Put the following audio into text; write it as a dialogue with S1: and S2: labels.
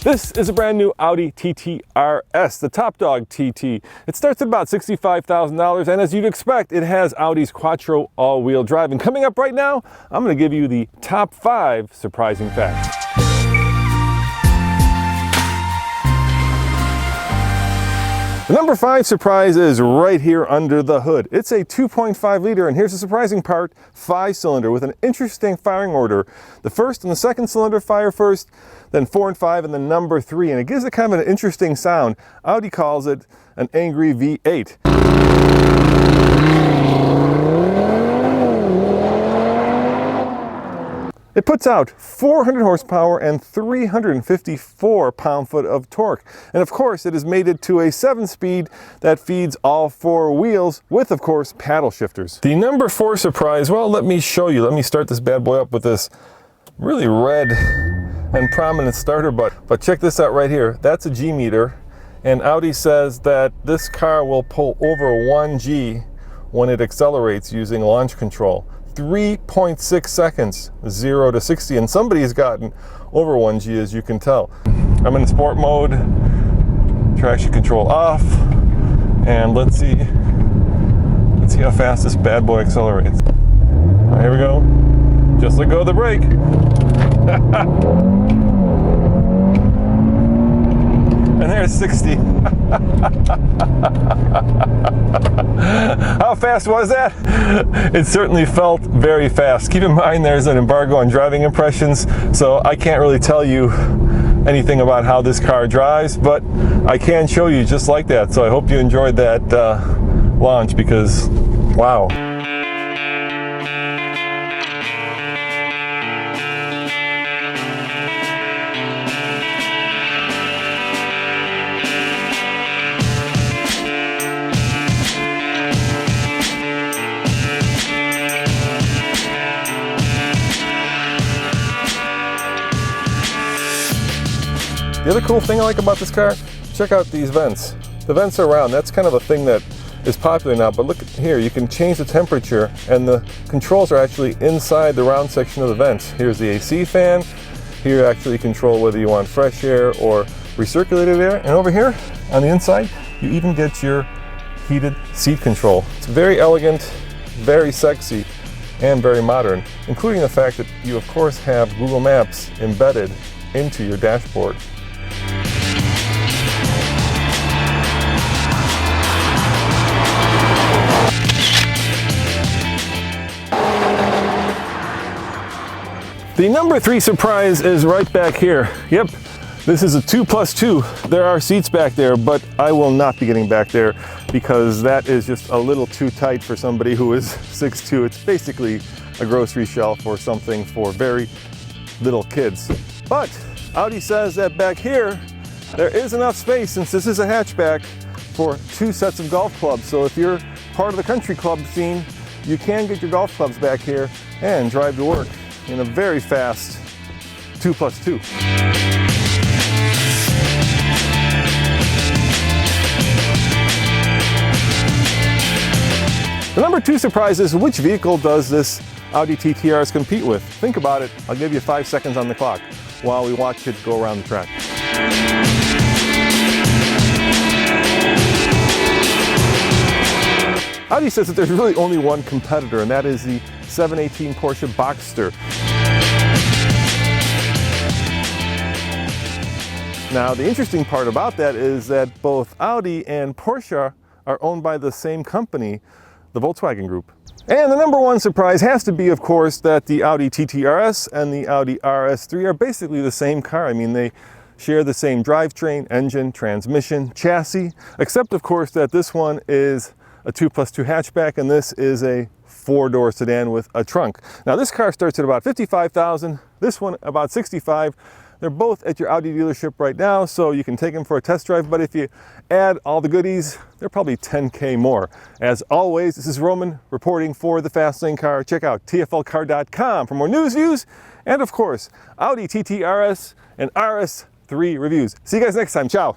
S1: This is a brand new Audi TT RS, the top dog TT. It starts at about $65,000, and as you'd expect, it has Audi's Quattro all-wheel drive. And coming up right now, I'm going to give you the top 5 surprising facts. The number 5 surprise is right here under the hood. It's a 2.5 liter, and here's the surprising part, 5-cylinder with an interesting firing order. The first and the second cylinder fire first, then 4 and 5, and then number 3. And it gives it kind of an interesting sound. Audi calls it an angry V8. It puts out 400 horsepower and 354 pound-foot of torque. And of course, it is mated to a 7-speed that feeds all 4 wheels with, of course, paddle shifters. The number 4 surprise, well, let me show you. Let me start this bad boy up with this really red and prominent starter butt. But check this out right here. That's a G meter. And Audi says that this car will pull over 1 G when it accelerates using launch control. 3.6 seconds, 0 to 60, and somebody's gotten over 1 G, as you can tell. I'm in sport mode, traction control off, and let's see how fast this bad boy accelerates. Right, here we go. Just let go of the brake. And there's 60. How fast was that? It certainly felt very fast. Keep in mind there's an embargo on driving impressions, so I can't really tell you anything about how this car drives, but I can show you just like that. So I hope you enjoyed that launch, because wow. The other cool thing I like about this car, check out these vents. The vents are round. That's kind of a thing that is popular now, but look here, you can change the temperature and the controls are actually inside the round section of the vents. Here's the AC fan. Here you actually control whether you want fresh air or recirculated air. And over here on the inside, you even get your heated seat control. It's very elegant, very sexy, and very modern, including the fact that you of course have Google Maps embedded into your dashboard. The number 3 surprise is right back here. Yep, this is a 2+2. There are seats back there, but I will not be getting back there because that is just a little too tight for somebody who is 6'2". It's basically a grocery shelf or something for very little kids. But Audi says that back here, there is enough space, since this is a hatchback, for 2 sets of golf clubs. So if you're part of the country club scene, you can get your golf clubs back here and drive to work in a very fast 2+2. The number 2 surprise is, which vehicle does this Audi TT RS compete with? Think about it. I'll give you 5 seconds on the clock while we watch it go around the track. Audi says that there's really only one competitor, and that is the 718 Porsche Boxster. Now, the interesting part about that is that both Audi and Porsche are owned by the same company, the Volkswagen Group. And the number 1 surprise has to be, of course, that the Audi TT RS and the Audi RS3 are basically the same car. I mean, they share the same drivetrain, engine, transmission, chassis, except, of course, that this one is a 2+2 hatchback and this is a 4-door sedan with a trunk. Now, this car starts at about $55,000, this one about $65,000. They're both at your Audi dealership right now, so you can take them for a test drive, but if you add all the goodies, they're probably $10K more. As always, this is Roman reporting for the Fast Lane Car. Check out tflcar.com for more news, views, and of course, Audi TT RS and RS3 reviews. See you guys next time. Ciao.